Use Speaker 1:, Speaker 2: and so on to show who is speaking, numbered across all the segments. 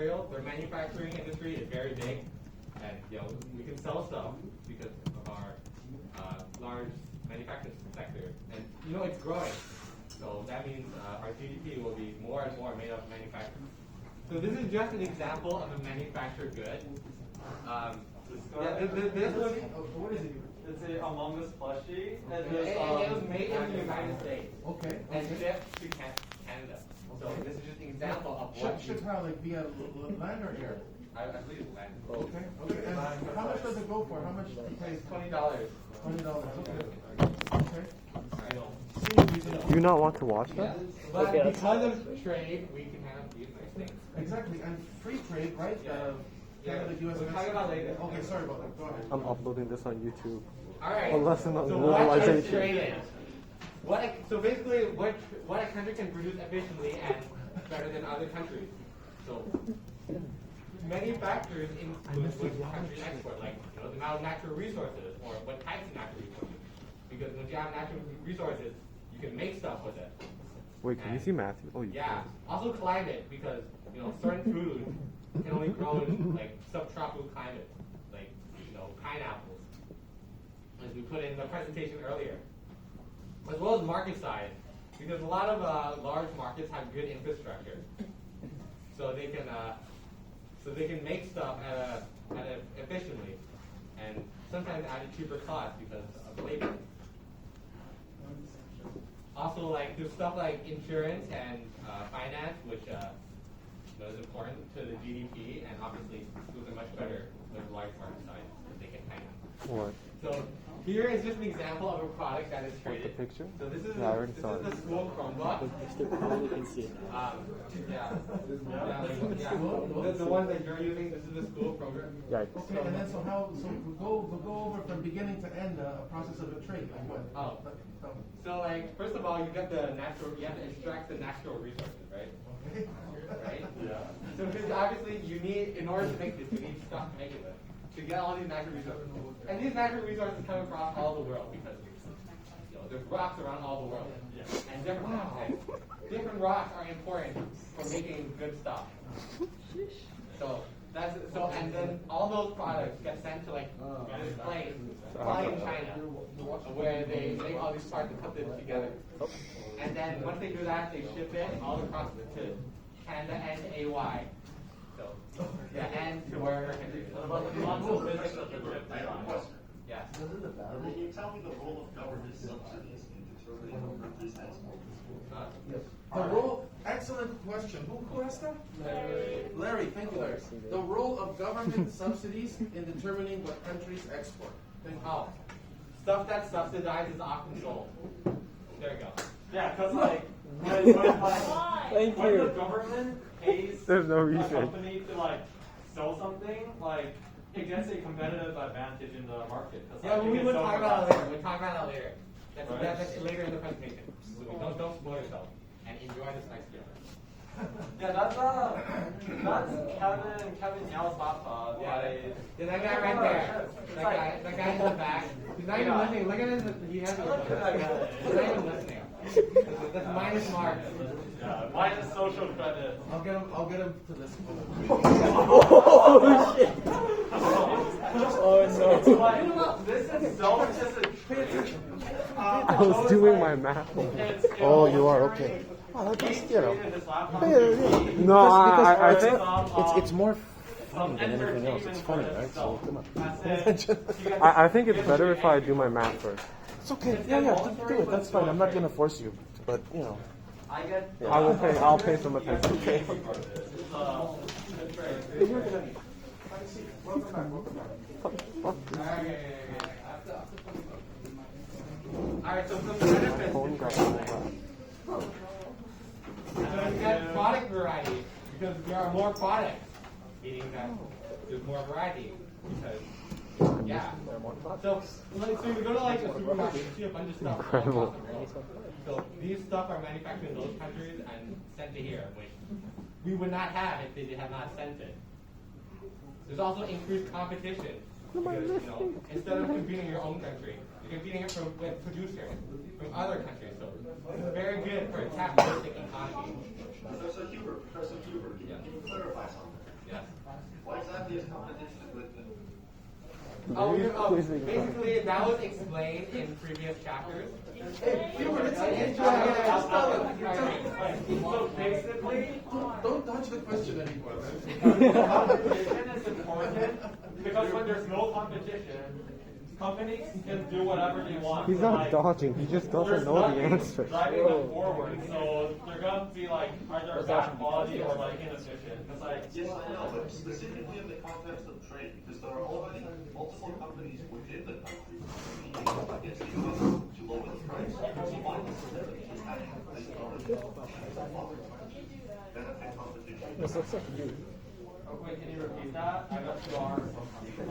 Speaker 1: material. Their manufacturing industry is very big, and we can sell stuff because of our large manufacturing sector, and it's growing. So that means our GDP will be more and more made of manufacturing. So this is just an example of a manufactured good. This was,
Speaker 2: what is it? It's a Among Us plushie. And
Speaker 1: it was made in the United States.
Speaker 3: Okay.
Speaker 1: And shipped to Canada. So this is just an example of what.
Speaker 3: Ship how, like via land or air?
Speaker 1: I believe it's land.
Speaker 3: Okay. Okay. And how much does it go for? How much do you pay?
Speaker 1: $20.
Speaker 3: $20. Okay.
Speaker 4: Do you not want to watch that?
Speaker 1: But because of trade, we can have these nice things.
Speaker 3: Exactly. And free trade, right? Canada, US.
Speaker 1: We'll talk about later.
Speaker 3: Okay, sorry about that. Go ahead.
Speaker 4: I'm uploading this on YouTube.
Speaker 1: All right.
Speaker 4: A lesson on
Speaker 1: So what is
Speaker 4: globalization.
Speaker 1: traded? So basically, what a country can produce efficiently and better than other countries. So manufacturers influence what countries export, like the amount of natural resources or what types of natural resources. Because when you have natural resources, you can make stuff with it.
Speaker 4: Wait, can you see Matthew? Oh, you
Speaker 1: Yeah.
Speaker 4: can.
Speaker 1: Also climate, because certain foods can only grow in like subtropical climates, like pineapples, as we put in the presentation earlier. As well as market side, because a lot of large markets have good infrastructure, so they can make stuff efficiently, and sometimes at a cheaper cost because of labor. Also, like there's stuff like insurance and finance, which is important to the GDP, and obviously those are much better with large market size if they can finance.
Speaker 4: What?
Speaker 1: So here is just an example of a product that is traded.
Speaker 4: The picture?
Speaker 1: So this is
Speaker 4: Yeah, I already saw
Speaker 1: the school Chromebook.
Speaker 4: You can see it.
Speaker 1: The one that you're using. This is the school program.
Speaker 4: Yeah.
Speaker 3: Okay, and then so we'll go over from beginning to end a process of a trade. Like what?
Speaker 1: Oh. So like first of all, you have to extract the natural resources, right?
Speaker 3: Okay.
Speaker 1: Right? Yeah. So because obviously you need, in order to make this, you need stuff to make it with, to get all these natural resources. And these natural resources come across all the world because there's rocks around all the world. And different rocks are important for making good stuff. So and then all those products get sent to like this place, probably in China, where they make all these parts and put them together. And then once they do that, they ship it all across to Canada and AY. So and to wherever countries. Yes.
Speaker 5: Can you tell me the role of government subsidies in determining what countries export?
Speaker 3: The role, excellent question. Who asked that? Larry, thank you, Larry. The role of government subsidies in determining what countries export. Thank you.
Speaker 1: Oh, stuff that's subsidized is often sold. There you go.
Speaker 2: Yeah, because like when the government pays
Speaker 4: There's no
Speaker 2: a
Speaker 4: reason.
Speaker 2: company to like sell something, like it gets a competitive advantage in the market.
Speaker 1: Yeah,
Speaker 2: like,
Speaker 1: we
Speaker 2: can
Speaker 1: will
Speaker 2: sell
Speaker 1: talk
Speaker 2: more
Speaker 1: about
Speaker 2: stuff.
Speaker 1: that later. We'll talk about that later. That's later in the presentation. So don't spoil yourself and enjoy this nice video.
Speaker 2: Yeah, that's Kevin Yale's laptop.
Speaker 1: Yeah, that guy right there. That guy in the back. He's not even listening. Look at his. He has. He's not even listening. That's minus mark.
Speaker 2: Yeah, minus social credit.
Speaker 3: I'll get him to listen.
Speaker 4: Oh shit! Oh no!
Speaker 2: Like, this is so just
Speaker 4: I was doing my math.
Speaker 6: Oh, you are okay. Oh, that's
Speaker 4: No, I think
Speaker 6: it's more fun than anything else. It's funny, right? So come on.
Speaker 4: I think it's better if I do my math first.
Speaker 6: It's okay. Yeah, do it. That's fine. I'm not gonna force you, but you know.
Speaker 4: I will pay. I'll pay some attention. Okay.
Speaker 1: Alright, so some benefits.
Speaker 4: Phone got
Speaker 1: So you get product variety because there are more products, meaning that there's more variety. Because So you go to like a supermarket, you see a bunch of stuff all across the world. So these stuff are manufactured in those countries and sent to here, which we would not have if they had not sent it. There's also increased competition because instead of competing in your own country, you're competing with producers from other countries. So it's very good for a capitalistic economy.
Speaker 5: Professor Huber, can you clarify something?
Speaker 1: Basically, that was explained in previous chapters.
Speaker 3: Hey, Hubert, it's okay.
Speaker 1: Yeah, yeah, yeah.
Speaker 3: Just tell him.
Speaker 2: So basically,
Speaker 3: Don't dodge the question anymore,
Speaker 2: competition is important because when there's no competition, companies can do whatever they want.
Speaker 4: He's not dodging, he just doesn't know the answer.
Speaker 2: Driving them forward, so they're gonna be like either bad quality or like inefficient. Because like
Speaker 5: Yes, I know, but specifically in the context of trade, because there are already multiple companies within the country competing against each other to lower the price. So why necessarily just having this benefit competition?
Speaker 6: This looks like you.
Speaker 2: Oh, wait, can you repeat that? I got 2 hours from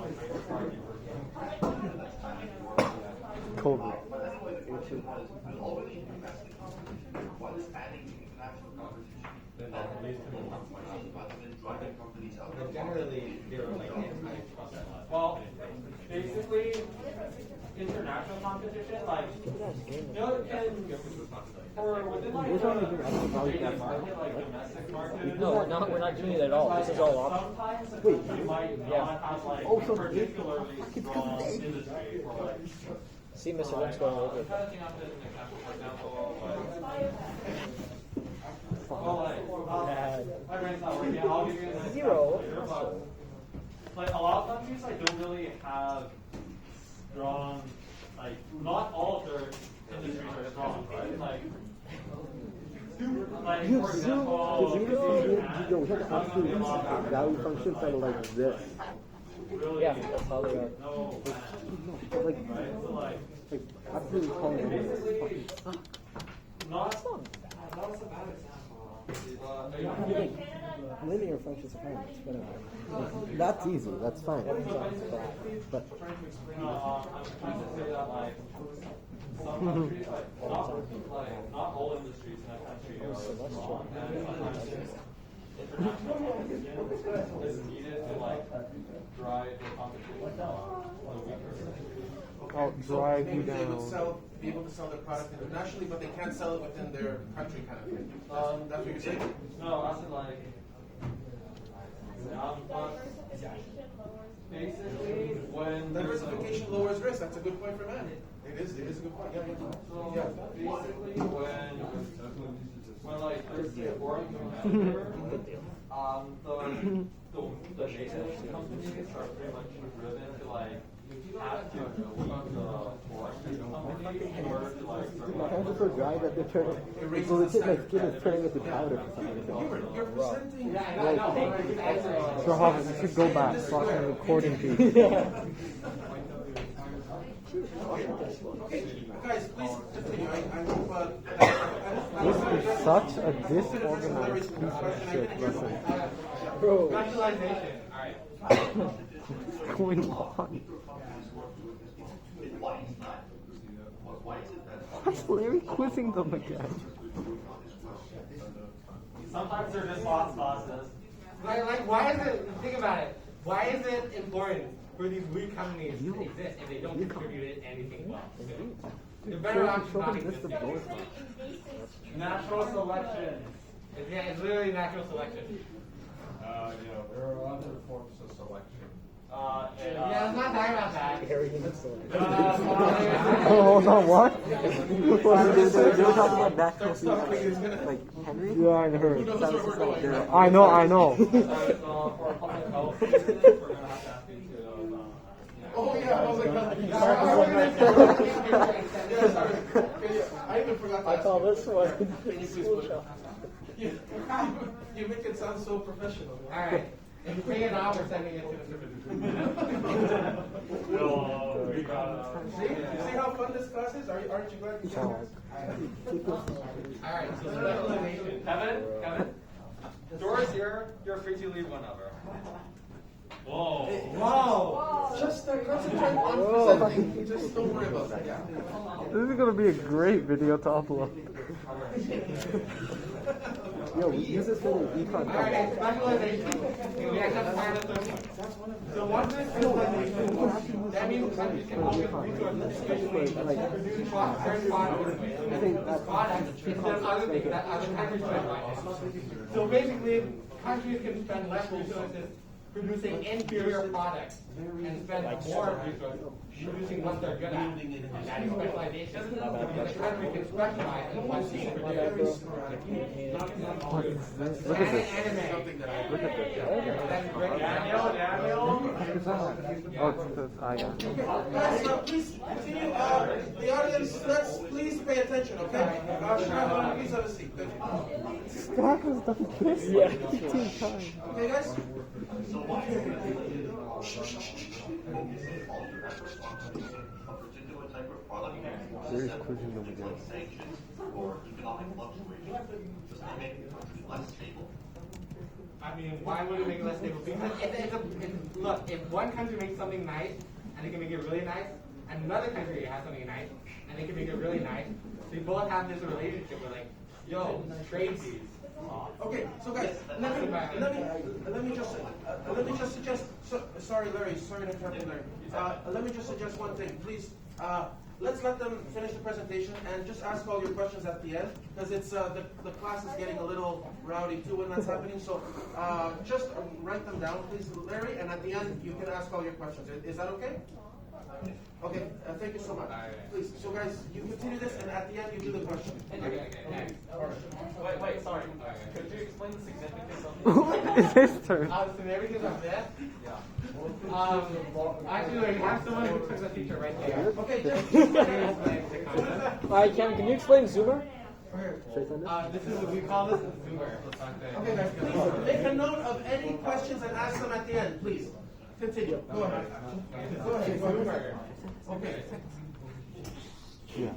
Speaker 4: COVID.
Speaker 5: But anyway, the question was, with already investing companies, what is adding international competition? Rather than driving companies out.
Speaker 1: But generally, they're like anti-trust.
Speaker 2: Well, basically, international competition, like, you know, or within like the market, like domestic market.
Speaker 6: No, we're not doing it at all. This is all optional.
Speaker 2: Sometimes you might not have like particularly strong industry or like.
Speaker 6: See, Mr. Link's going over
Speaker 2: I'm
Speaker 6: it.
Speaker 2: trying to think of an example, for example, my brain's not working. I'll give you an example
Speaker 6: Zero.
Speaker 2: later, but like a lot of countries like don't really have strong, like not all of their industries are strong, right? Like for example,
Speaker 4: value functions are like this.
Speaker 2: really,
Speaker 6: Yeah, that's how they are.
Speaker 2: no,
Speaker 4: Like,
Speaker 2: right? So like
Speaker 4: absolutely calling it
Speaker 2: basically, not so bad example.
Speaker 6: Linear functions are fine. It's whatever. That's easy. That's fine. But
Speaker 2: I'm trying to say that like some countries, like not all industries in a country are strong, and sometimes international competition is needed to like drive the competition on the weaker side.
Speaker 4: I'll drive you
Speaker 3: Maybe they would
Speaker 4: down.
Speaker 3: be able to sell their product internationally, but they can't sell it within their country kind of thing. That's what you're saying?
Speaker 2: No, I said like but basically when there's a
Speaker 3: Diversification lowers risk. That's a good point for Matt. It is a good point. Yeah,
Speaker 2: So
Speaker 3: yeah.
Speaker 2: basically, when like there's a foreign competitor, the native companies are pretty much driven to like have to beat the foreign company in order to like survive.
Speaker 4: I'm so dry that they're turning. It's legit, my skin is turning into powder for some reason.
Speaker 3: You're presenting.
Speaker 4: So, Harvard, you should go back so I can recording to you.
Speaker 3: Okay, guys, please continue. I hope.
Speaker 4: This is such a disorganized piece of shit. Listen. Bro,
Speaker 1: Specialization. All right.
Speaker 4: what's going on? Why's Larry quizzing them again?
Speaker 2: Sometimes they're just lost causes.
Speaker 1: Like, why is it? Think about it. Why is it important for these weak companies to exist if they don't contribute anything well? They're better off not existing.
Speaker 2: Natural selection.
Speaker 1: It's literally natural selection.
Speaker 7: There are other forms of selection.
Speaker 1: Yeah, let's not talk about that.
Speaker 4: Hold on, what? They were talking about natural selection. Like Henry? Yeah, I heard. I know.
Speaker 2: For public health reasons, we're going to have to ask you to,
Speaker 3: Oh yeah, oh my God. I even forgot.
Speaker 6: I call this one.
Speaker 3: Can you please put it? You make it sound so professional.
Speaker 1: All right. If you pay it off, we're sending it to the
Speaker 3: See how fun this class is? Aren't you glad you came?
Speaker 1: All right. So specialization.
Speaker 2: Kevin, doors here. You're free to leave whenever. Whoa.
Speaker 1: Whoa.
Speaker 3: Just concentrate on presenting. Just don't worry about that. Yeah.
Speaker 4: This is gonna be a great video to upload. Yo, use this for the Econ.
Speaker 1: All right. Specialization. We actually have to find a third one. So what's this specialization? That means countries can focus resources efficiently to produce certain products instead of other things that other countries try to buy. So basically, countries can spend less resources producing inferior products and spend more resources producing what they're good at. And adding specialization. Because the country can specialize in what's being produced.
Speaker 4: Look at this.
Speaker 1: Anime.
Speaker 4: Look at this.
Speaker 1: That's great.
Speaker 2: Daniel.
Speaker 4: Oh, it's because I
Speaker 3: Guys, please continue. The audience, let's please pay attention, okay? Sharon, please have a seat. Thank you.
Speaker 4: Stop has done this like 15 times.
Speaker 3: Okay, guys?
Speaker 5: So why is it related to all your efforts on producing a particular type of product
Speaker 4: There is
Speaker 5: susceptible
Speaker 4: pushing them
Speaker 5: to things
Speaker 4: again.
Speaker 5: like sanctions or economic fluctuations? Does that make the country less stable?
Speaker 1: I mean, why would it make it less stable? Because look, if one country makes something nice, and they can make it really nice, and another country has something nice, and they can make it really nice, they both have this relationship where like, yo, trade these.
Speaker 3: Okay, so guys, let me just suggest. Sorry, Larry. Sorry to interrupt you, Larry. Let me just suggest one thing, please. Let's let them finish the presentation and just ask all your questions at the end, because it's the class is getting a little rowdy too when that's happening. So just write them down, please, Larry, and at the end you can ask all your questions. Is that okay? Okay, thank you so much. Please, so guys, you continue this, and at the end you do the question.
Speaker 1: Okay.
Speaker 2: Wait, sorry. Could you explain the significance of
Speaker 4: It's his turn.
Speaker 1: The significance of this?
Speaker 2: Yeah.
Speaker 1: Actually, we have someone who took the teacher right there.
Speaker 3: Okay, just
Speaker 1: Explain the concept.
Speaker 4: Alright, can you explain Zoomer?
Speaker 1: This is we call this a zoomer.
Speaker 3: okay, guys, please make a note of any questions and ask them at the end, please. Continue. Go ahead. Go ahead.
Speaker 1: Zoomer.
Speaker 3: Okay.
Speaker 4: Yeah.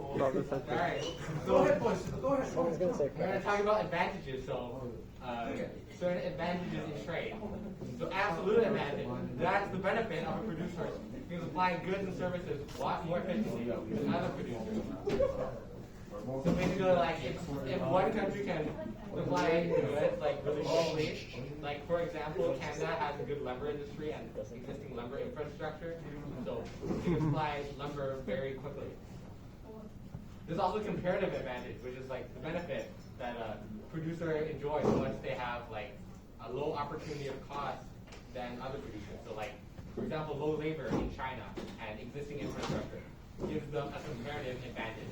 Speaker 1: Alright.
Speaker 3: Go ahead, boys. Go ahead.
Speaker 1: We're going to talk about advantages. So, certain advantages in trade. So, absolute advantage. That's the benefit of a producer. You can supply goods and services a lot more efficiently than other producers. So basically, like if one country can supply goods like really quickly, like for example, Canada has a good lumber industry and existing lumber infrastructure, so you can supply lumber very quickly. There's also comparative advantage, which is like the benefit that a producer enjoys once they have like a low opportunity of cost than other producers. So like, for example, low labor in China and existing infrastructure gives them a comparative advantage.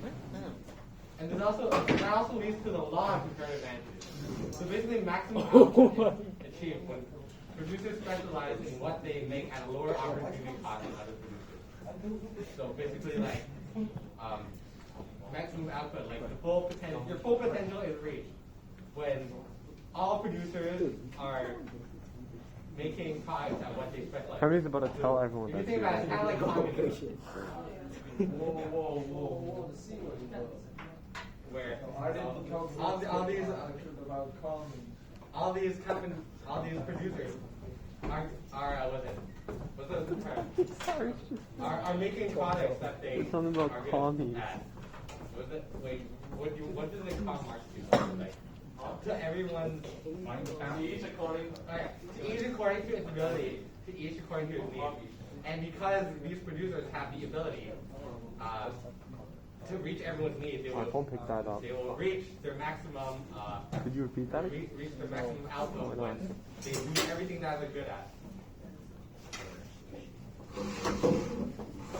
Speaker 1: And that also leads to the law of comparative advantage. So basically, maximum output is achieved when producers specialize in what they make at a lower opportunity cost than other producers. So basically, like maximum output, like the full potential, your full potential is reached when all producers are making products at what they specialize.
Speaker 4: Henry's about to tell everyone
Speaker 1: If you
Speaker 4: that
Speaker 1: think about it, it's kind of like communism.
Speaker 7: Whoa.
Speaker 1: Where all these producers are making products that they
Speaker 4: something about
Speaker 1: are good
Speaker 4: commies.
Speaker 1: at. What does it cost Marx to? To everyone's
Speaker 2: Each according.
Speaker 1: to each according to its ability, to each according to its needs. And because these producers have the ability to reach everyone's needs,
Speaker 4: I won't pick that up.
Speaker 1: they will reach their maximum.
Speaker 4: Could you repeat that?
Speaker 1: Reach their maximum output when they do everything that they're good at.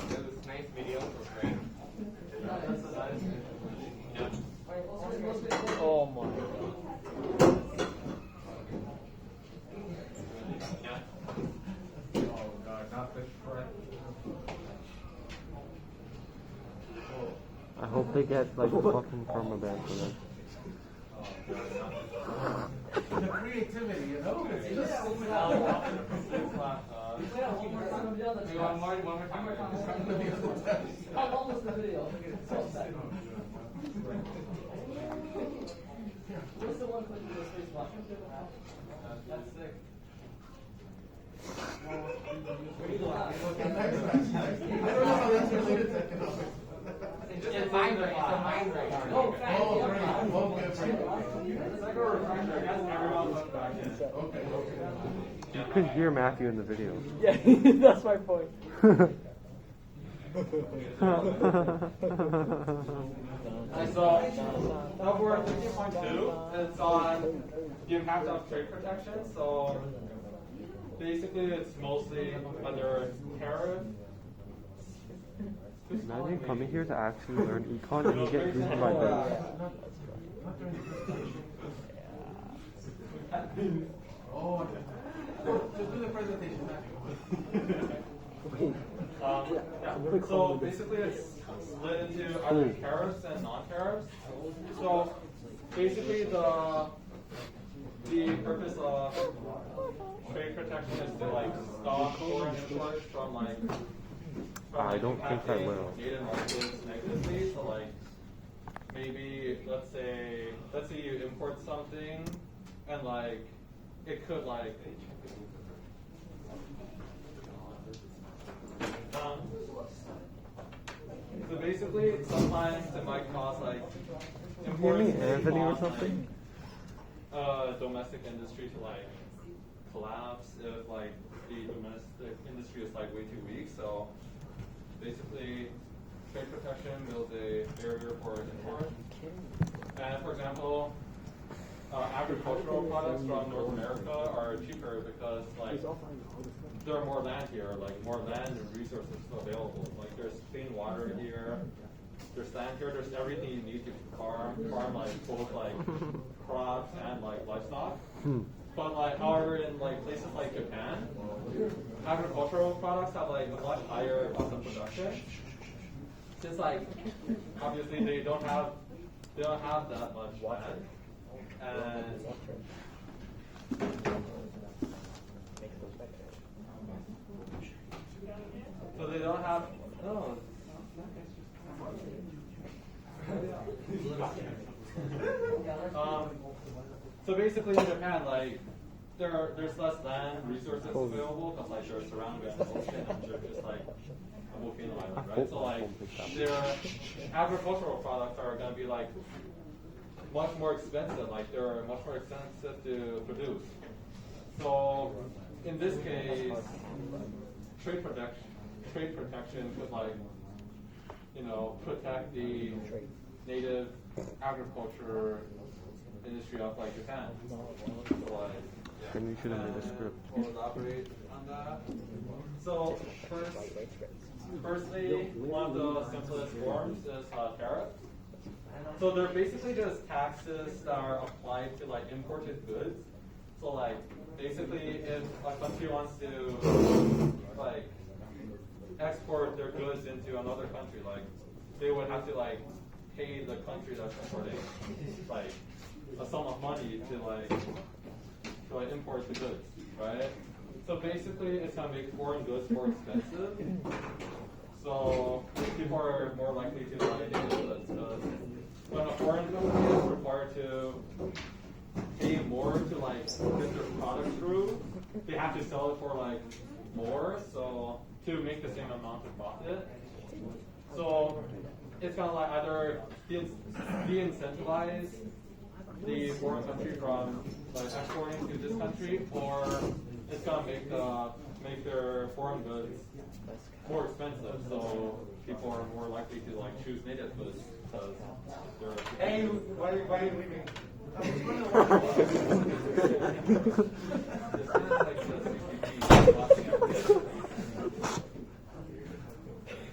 Speaker 1: There's this nice video for free.
Speaker 4: Oh my god.
Speaker 7: Oh God, not this friend.
Speaker 4: I hope they get like a fucking permaban for this.
Speaker 3: The creativity, you know?
Speaker 1: We want more time.
Speaker 8: How long was the video? What's the one clip with the space bar?
Speaker 2: That's sick.
Speaker 3: I don't know how that's related to economics.
Speaker 1: It's just a mind break. It's a mind break.
Speaker 8: Oh,
Speaker 2: It's like a refresher. I guess everyone look back in.
Speaker 3: Okay.
Speaker 4: You could hear Matthew in the video.
Speaker 8: Yeah, that's my point.
Speaker 2: And so, over 15.2, it's on the impact of trade protection. So, basically, it's mostly under tariff.
Speaker 4: Imagine coming here to actually learn econ and you get beaten by this.
Speaker 3: Oh, just do the presentation.
Speaker 2: Yeah. So basically, it's split into either tariffs and non-tariffs. So basically, the purpose of trade protection is to like stop foreign imports from like.
Speaker 4: I don't think I will.
Speaker 2: Native markets negatively. So like maybe let's say you import something and like it could like. So basically, sometimes it might cause like imports
Speaker 4: Anthony or
Speaker 2: on,
Speaker 4: something?
Speaker 2: like, domestic industry to like collapse if like the domestic industry is like way too weak. So basically, trade protection builds a barrier for import. And for example, agricultural products from North America are cheaper because like there are more land here, like more land and resources available. Like there's clean water here, there's land here, there's everything you need to farm like both like crops and like livestock. But like however in like places like Japan, agricultural products have like a much higher cost of production. Since like obviously they don't have that much land. And so they don't have no. So basically in Japan, like there's less land resources available because like they're surrounded by the ocean and they're just like a volcano island, right? So like their agricultural products are gonna be like much more expensive, like they're much more expensive to produce. So in this case, trade protection could like, protect the native agriculture industry of like Japan. So like, yeah.
Speaker 4: Then we should have made a script.
Speaker 2: We'll elaborate on that. So firstly, one of the simplest forms is tariff. So they're basically just taxes that are applied to like imported goods. So like basically if a country wants to like export their goods into another country, like they would have to like pay the country that's importing like a sum of money to import the goods, right? So basically it's gonna make foreign goods more expensive. So people are more likely to buy native goods because when a foreign company is required to pay more to like get their product through, they have to sell it for like more, so to make the same amount of profit. So it's gonna like either de-incentivize the foreign country from like exporting to this country, or it's gonna make their foreign goods more expensive. So people are more likely to like choose native goods because they're.
Speaker 1: Hey, why are you leaving?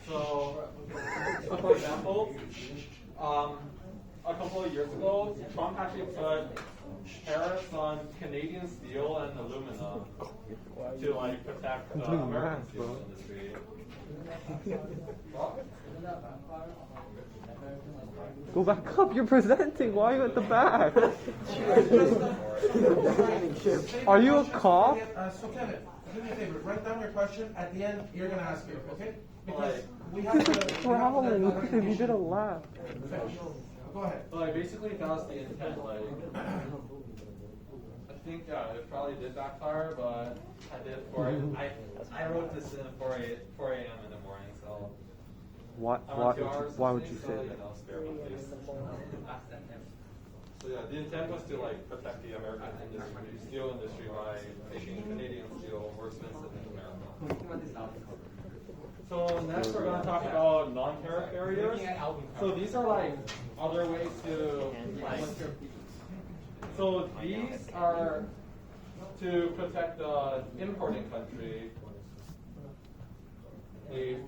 Speaker 2: So for example, a couple of years ago, Trump actually put tariffs on Canadian steel and aluminum to like protect the American steel industry.
Speaker 4: Go back up, you're presenting. Why are you at the back? Are you a cop?
Speaker 3: So Kevin, do me a favor. Write down your question. At the end, you're going to ask it, okay? Because we have to...
Speaker 4: Prowling, look at him, he did a laugh.
Speaker 3: Go ahead.
Speaker 2: So like basically that was the intent. Like I think it probably did backfire, but I did I wrote this in 4 a.m. in the morning, so
Speaker 4: Why would you say that?
Speaker 2: Spare my face. So yeah, the intent was to like protect the American steel industry by making Canadian steel more expensive in America. So next we're going to talk about non-tariff barriers.
Speaker 1: Looking at album
Speaker 2: So
Speaker 1: covers.
Speaker 2: these are like other ways to like. So these are to protect the importing country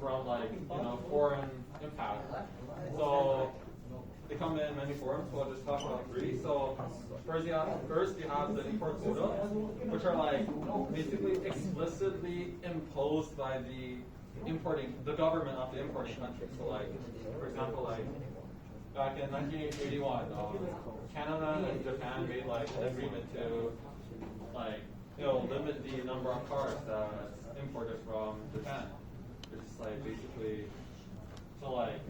Speaker 2: from like foreign impact. So they come in many forms. So I'll just talk about 3. So first you have the import quota, which are like basically explicitly imposed by the government of the importing country. So like, for example, like back in 1981, Canada and Japan made like an agreement to like limit the number of cars that's imported from Japan. It's like basically so like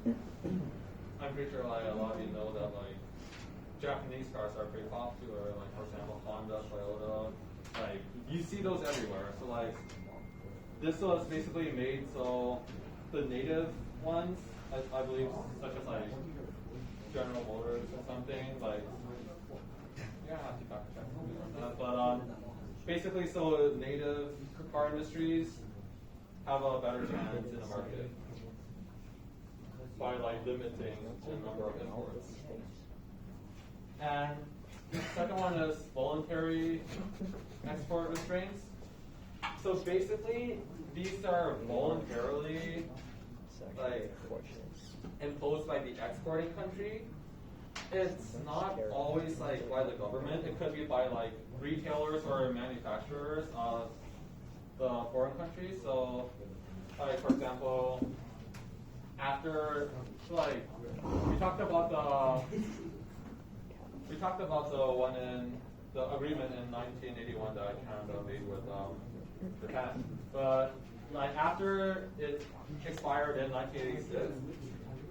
Speaker 2: I'm pretty sure like a lot of you know that like Japanese cars are pretty popular. Like for example, Honda, Toyota. Like you see those everywhere. So like this was basically made so the native ones, I believe, such as like General Motors or something, like yeah, I have to fact check something on that. But basically, so native car industries have a better chance in the market by like limiting the number of imports. And the second one is voluntary export restraints. So basically, these are voluntarily like imposed by the exporting country. It's not always like by the government. It could be by like retailers or manufacturers of the foreign country. So, like for example, after like we talked about the one in the agreement in 1981 that Canada made with Japan. But like after it expired in 1986,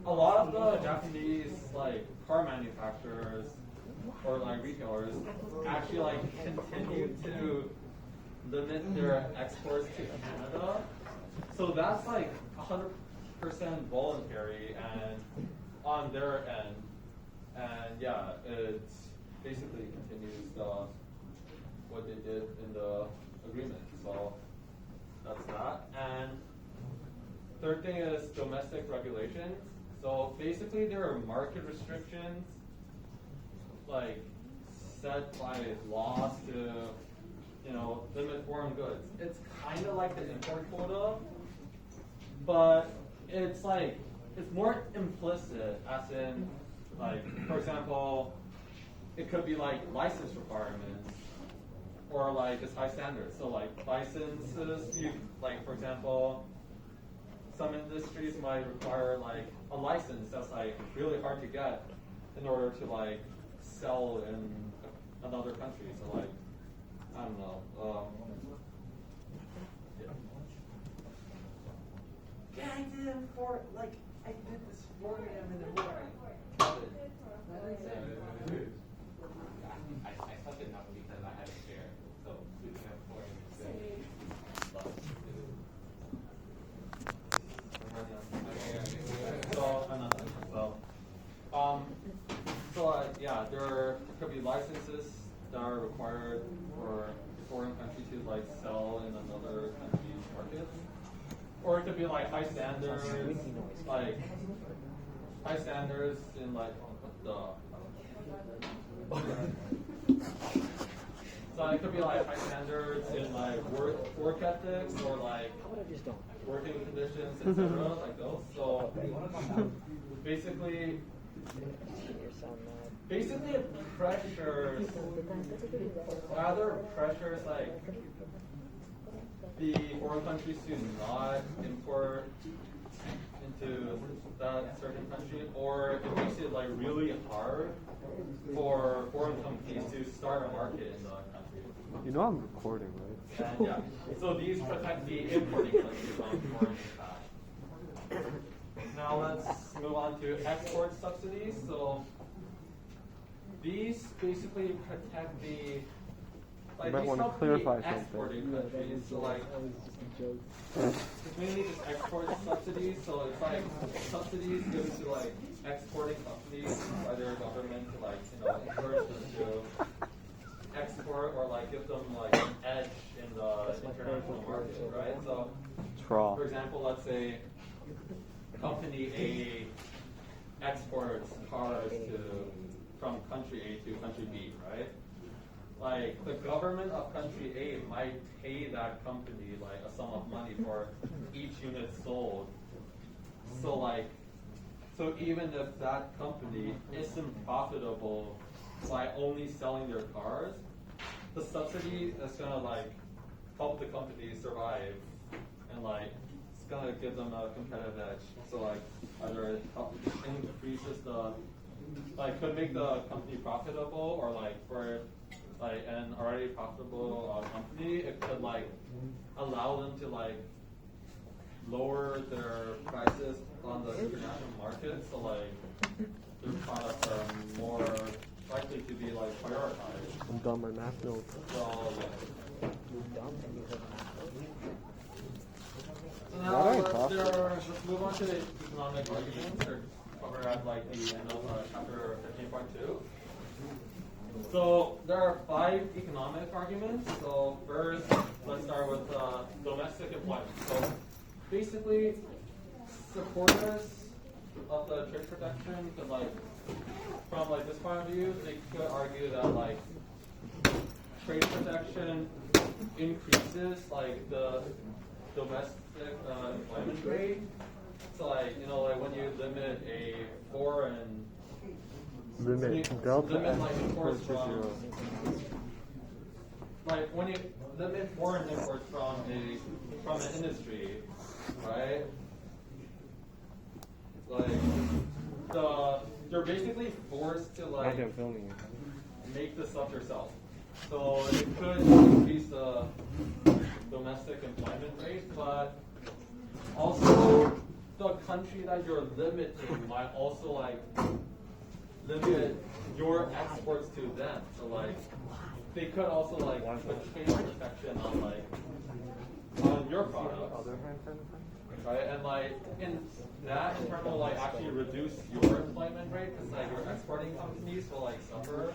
Speaker 2: a lot of the Japanese like car manufacturers or like retailers actually like continue to limit their exports to Canada. So that's like 100% voluntary and on their end. And yeah, it basically continues what they did in the agreement. So that's that. And third thing is domestic regulations. So basically there are market restrictions like set by laws to limit foreign goods. It's kind of like the import quota, but it's like it's more implicit, as in like for example, it could be like license requirements or like just high standards. So like licenses, like for example, some industries might require like a license that's like really hard to get in order to like sell in another country. So like I don't know.
Speaker 9: Yeah, I did it for like I did this for him in the morning.
Speaker 1: I sucked it up because I had a share. So we can have 4.
Speaker 2: So yeah, there could be licenses that are required for a foreign country to like sell in another country's market, or it could be like high standards in like so it could be like high standards in like work ethics or like working conditions, etc. Like those. So basically it pressures like the foreign countries to not import into that certain country, or it makes it like really hard for foreign companies to start a market in the country.
Speaker 4: You know I'm recording, right?
Speaker 2: And yeah, so these protect the importing countries on foreign impact. Now let's move on to export subsidies. So these basically protect the
Speaker 4: You might want to clarify something.
Speaker 2: exporting countries. So like it's mainly just export subsidies. So it's like subsidies given to like exporting companies by their government to like encourage them to export or like give them like an edge in the international market, right? So
Speaker 4: Trough.
Speaker 2: for example, let's say company A exports cars from country A to country B, right? Like the government of country A might pay that company like a sum of money for each unit sold. So even if that company isn't profitable by only selling their cars, the subsidy is gonna like help the company survive and like it's gonna give them a competitive edge. So like either it increases the could make the company profitable, or like for like an already profitable company, it could like allow them to like lower their prices on the international market, so like their products are more likely to be like prioritized.
Speaker 4: I'm dumb, my math notes.
Speaker 2: So yeah. So
Speaker 4: Why
Speaker 2: now
Speaker 4: don't I
Speaker 2: let's
Speaker 4: talk?
Speaker 2: move on to the economic arguments. They're covered at like the end of chapter 15.2. So there are 5 economic arguments. So first, let's start with domestic employment. So basically, supporters of the trade protection could like, from like this point of view, they could argue that like trade protection increases like the domestic employment rate. So like like when you limit a foreign
Speaker 4: Limit delta
Speaker 2: limit
Speaker 4: X
Speaker 2: like
Speaker 4: equals
Speaker 2: imports
Speaker 4: to
Speaker 2: from
Speaker 4: 0.
Speaker 2: like when you limit foreign imports from an industry, right? Like you're basically forced to like
Speaker 4: I'm filming you.
Speaker 2: make the stuff yourself. So it could increase the domestic employment rate, but also the country that you're limiting might also like limit your exports to them. So like they could also like put trade protection on your products. Right, and like in that, in terms of like actually reduce your employment rate, because like your exporting companies will like suffer.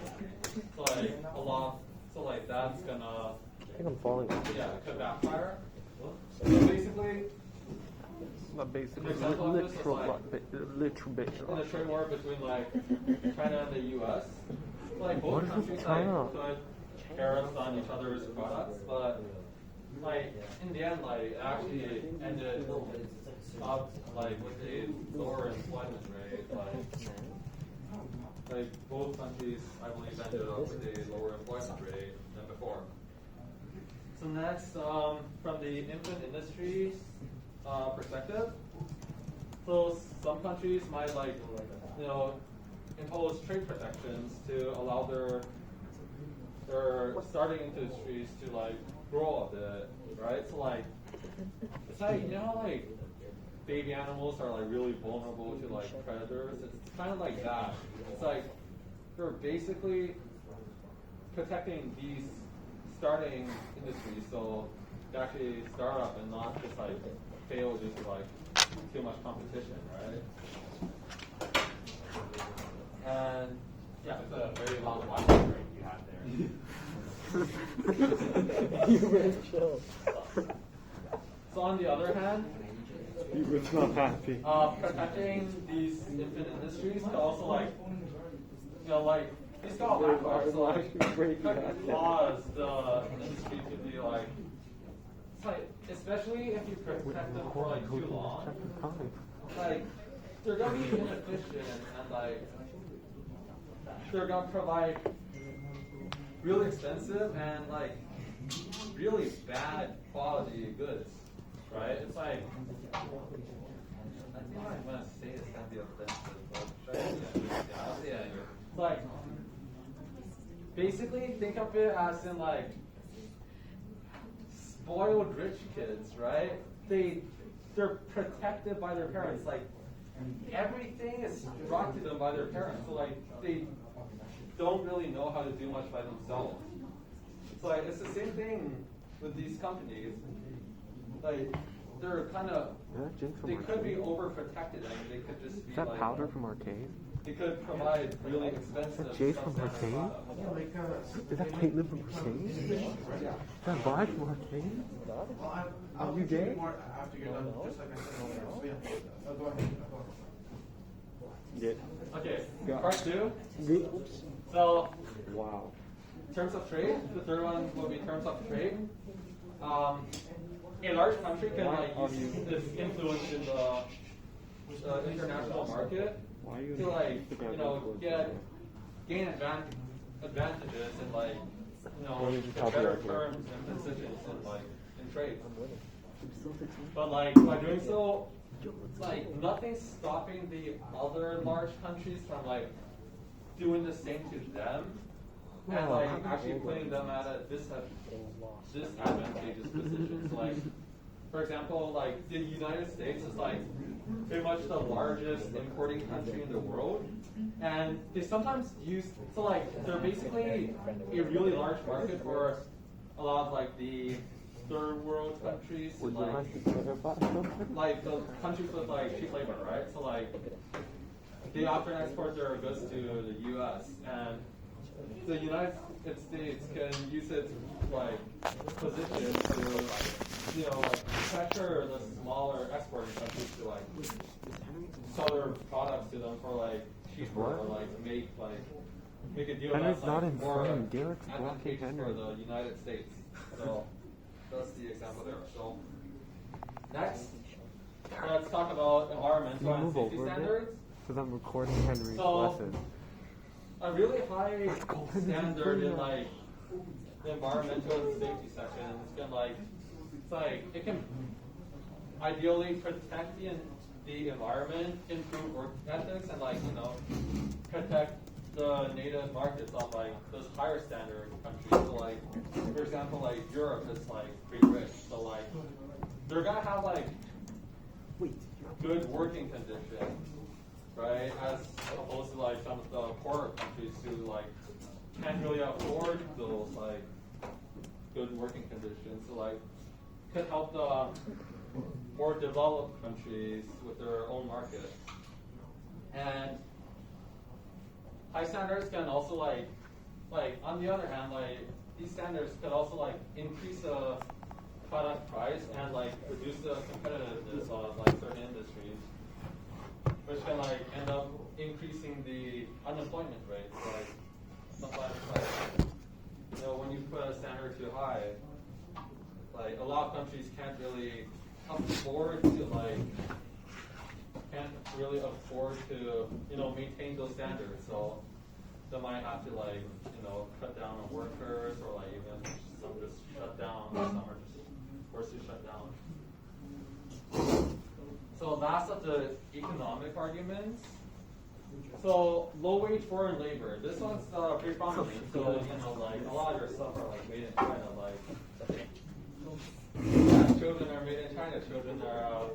Speaker 2: So like a lot, so like that's gonna,
Speaker 4: I think I'm falling.
Speaker 2: yeah, it could backfire. So basically,
Speaker 4: Not basically,
Speaker 2: an example of this is
Speaker 4: literal,
Speaker 2: like in the trade war between like China and the U.S. Like
Speaker 4: What
Speaker 2: both
Speaker 4: is
Speaker 2: countries
Speaker 4: China?
Speaker 2: like put tariffs on each other's products, but like in the end, like it actually ended up like with a lower employment rate. Like both countries, I believe, ended up with a lower employment rate than before. So next, from the infant industry perspective, so some countries might like impose trade protections to allow their starting industries to like grow a bit, right? So like it's like like baby animals are like really vulnerable to like predators. It's kind of like that. It's like they're basically protecting these starting industries so they actually start up and not just like fail due to like too much competition, right? And yeah,
Speaker 1: It's a very long watch break you had there.
Speaker 4: You were chill.
Speaker 2: so on the other hand,
Speaker 4: You were not happy.
Speaker 2: protecting these infant industries could also like like these got backfire, so like could cause the industry to be like it's like especially if you protect them for like too long, like they're gonna be inefficient and like they're gonna provide really expensive and like really bad quality goods, right? It's like I think I'm gonna say it's gonna be offensive, but I'll say it anyway. It's like basically think of it as in like spoiled rich kids, right? They're protected by their parents. Like everything is brought to them by their parents. So like they don't really know how to do much by themselves. So like it's the same thing with these companies. Like they're kind of they could be overprotected. I mean, they could just be
Speaker 4: Is that
Speaker 2: like
Speaker 4: powder from arcade?
Speaker 2: it could provide really expensive
Speaker 4: Jay from
Speaker 2: substandard
Speaker 4: Hurricane?
Speaker 2: products.
Speaker 4: Is that Caitlin from Hurricane? Is that Vi from Hurricane?
Speaker 3: Well, I'll
Speaker 4: Are you
Speaker 3: continue
Speaker 4: gay?
Speaker 3: more after you're done, just like I said. So yeah, go ahead.
Speaker 4: Yeah.
Speaker 2: Okay, part two.
Speaker 4: Oops.
Speaker 2: So,
Speaker 4: Wow.
Speaker 2: terms of trade. The third one will be terms of trade. A large country can use its influence in the international market to gain advantages in better terms and positions in trade. But by doing so, nothing's stopping the other large countries from doing the same to them and actually putting them at a disadvantageous position. So for example, the United States is pretty much the largest importing country in the world, and they sometimes they're basically a really large market for a lot of the third world countries, the countries with cheap labor, right? So they often export their goods to the U.S. and the United States can use its position to pressure the smaller exporting countries to sell their products to them for cheaper or make a deal
Speaker 4: Henry's
Speaker 2: that's
Speaker 4: not
Speaker 2: more
Speaker 4: insane. Derek's blocking
Speaker 2: advantageous
Speaker 4: Henry.
Speaker 2: for the United States. So that's the example there. So next, let's talk about environmental and
Speaker 4: Move
Speaker 2: safety
Speaker 4: over a bit.
Speaker 2: standards.
Speaker 4: Because I'm recording Henry's
Speaker 2: So,
Speaker 4: lesson.
Speaker 2: A really high standard in the environmental and safety sections can it can ideally protect the environment, improve work ethics, and protect the native markets of those higher standard countries. So for example, Europe is pretty rich, so they're gonna have good working conditions, right? As opposed to some of the poorer countries who can't really afford those good working conditions. So could help the more developed countries with their own market. And high standards can also on the other hand, these standards could also increase the product price and reduce the competitiveness of certain industries, which can end up increasing the unemployment rate. Sometimes when you put a standard too high, a lot of countries can't really afford to maintain those standards. So they might have to cut down on workers or even some just shut down, or some are just forced to shut down. So last of the economic arguments. So low wage foreign labor. This one's pretty prominent. So a lot of your stuff are made in China. Children are made in China. Children are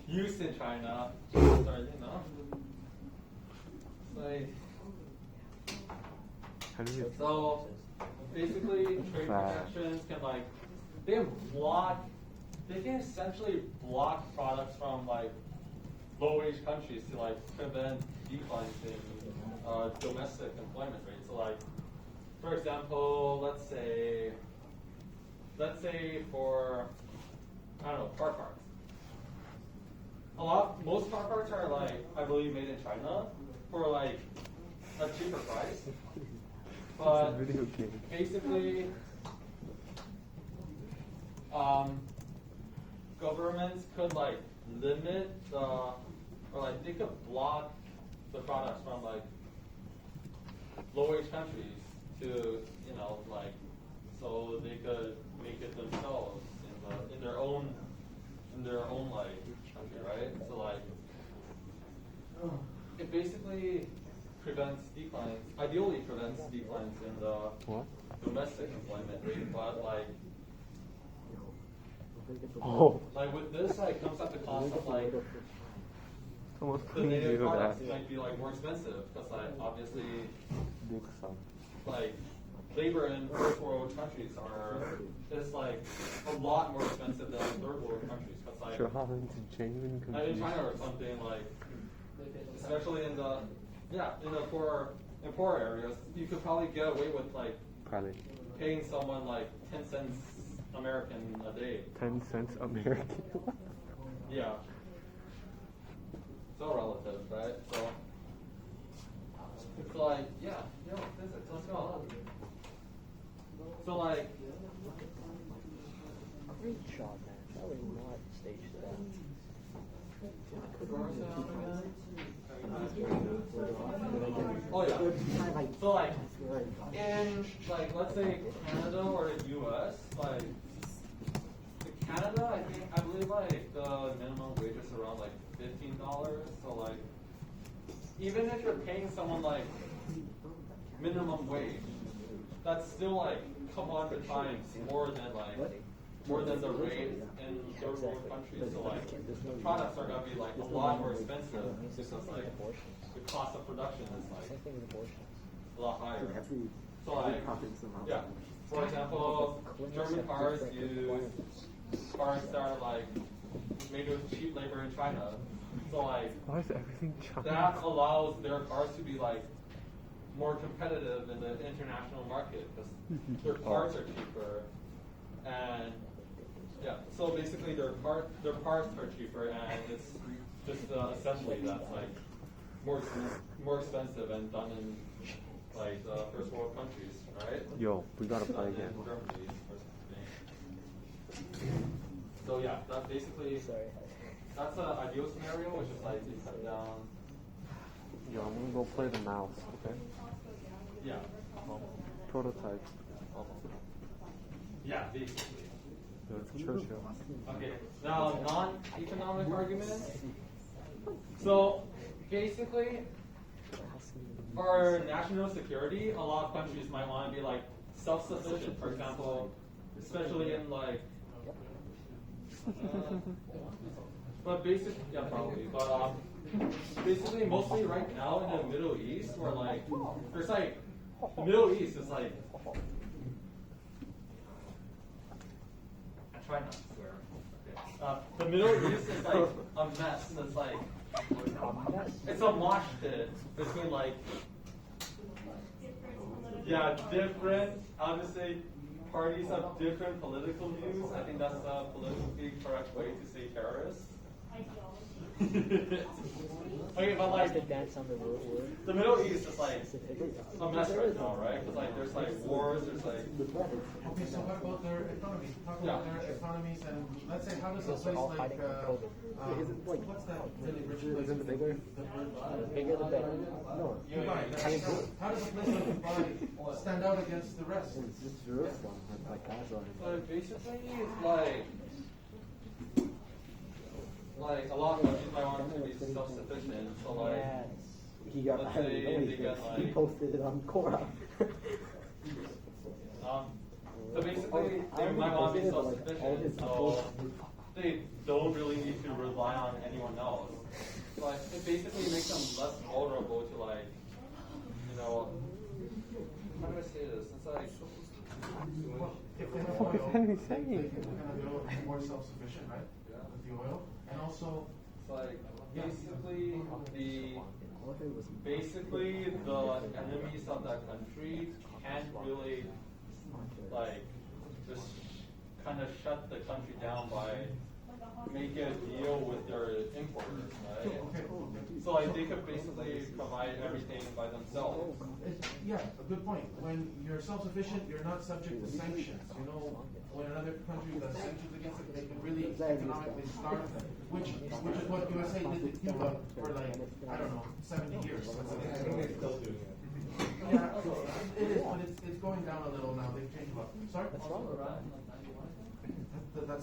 Speaker 2: used in China. Children are, so basically trade protections can they can essentially block products from low wage countries to prevent declines in domestic employment rates. So for example, let's say for car parts. Most car parts are I believe made in China for a cheaper price. But basically, governments could limit they could block the products from low wage countries to so they could make it themselves in their own country, right? So it basically prevents declines. Ideally, prevents declines in the domestic employment rate, but with this, comes at the cost of the native products might be more expensive because obviously labor in first world countries is a lot more expensive than third world countries because in China or something especially in the Yeah, in poor areas, you could probably get away with like
Speaker 6: Probably.
Speaker 2: paying someone like 10 cents American a day.
Speaker 6: 10 cents American.
Speaker 2: Yeah. It's all relative, right? So it's like, yeah, physics, let's go. So like,
Speaker 4: Great shot, man. That was not staged that.
Speaker 2: oh yeah. So like, in like let's say Canada or the U.S., like in Canada, I believe like the minimum wage is around like $15. So like, even if you're paying someone like minimum wage, that's still like a couple hundred times more than the rate in third world countries. So like, the products are gonna be like a lot more expensive because like the cost of production is like a lot higher. So like, yeah. For example, German cars use cars that are like made with cheap labor in China. So like,
Speaker 6: Why is everything China?
Speaker 2: that allows their cars to be like more competitive in the international market because their parts are cheaper, and yeah. So basically, their parts are cheaper, and it's just the assembly that's like more expensive and done in like first world countries, right?
Speaker 6: Yo, we gotta play
Speaker 2: In
Speaker 6: again.
Speaker 2: Germany or something. So yeah, that basically that's an ideal scenario, which is like you cut down.
Speaker 6: Yo, I'm gonna go play the mouse, okay?
Speaker 2: Yeah.
Speaker 6: Prototype.
Speaker 2: Yeah, basically.
Speaker 6: Yo, it's Churchill.
Speaker 2: Okay. Now, non-economic arguments. So basically, for national security, a lot of countries might want to be like self-sufficient. For example, especially in like. But basically, yeah, probably. But basically, mostly right now in the Middle East, where like there's like the Middle East is like. I try not to swear. Okay. The Middle East is like a mess. It's like it's a mosh pit between like different. Obviously, parties have different political views. I think that's the politically correct way to say terrorists. Okay, but like the Middle East is like a mess right now, right? Because like there's like wars, there's like.
Speaker 3: Okay, so what about their economy? Talk about their economies, and let's say, how does a place like what's that really rich place?
Speaker 4: Isn't it bigger? The bigger the better. No.
Speaker 3: Dubai. How does a place like Dubai stand out against the rest?
Speaker 4: It's just Jerusalem. It's like Gaza.
Speaker 2: So basically, it's like a lot of countries might want to be self-sufficient. So like,
Speaker 4: He got
Speaker 2: let's say they get
Speaker 4: he
Speaker 2: like.
Speaker 4: posted it on Quora.
Speaker 2: So basically, they might want to be self-sufficient, so they don't really need to rely on anyone else. So like, it basically makes them less vulnerable to like, how do I say this? It's like,
Speaker 3: If they have
Speaker 6: What
Speaker 3: oil,
Speaker 6: is Henry saying?
Speaker 3: they're going to be more self-sufficient, right?
Speaker 2: Yeah.
Speaker 3: With the oil, and also.
Speaker 2: it's like basically the enemies of that country can't really like just kind of shut the country down by making a deal with their importers, right? So like they could basically provide everything by themselves.
Speaker 3: Yeah, a good point. When you're self-sufficient, you're not subject to sanctions. You know, when another country does sanctions against it, they can really economically starve them. Which is what USA did to Cuba for like, I don't know, 70 years. Yeah, it is, but it's going down a little now. They've changed a lot. Sorry? That's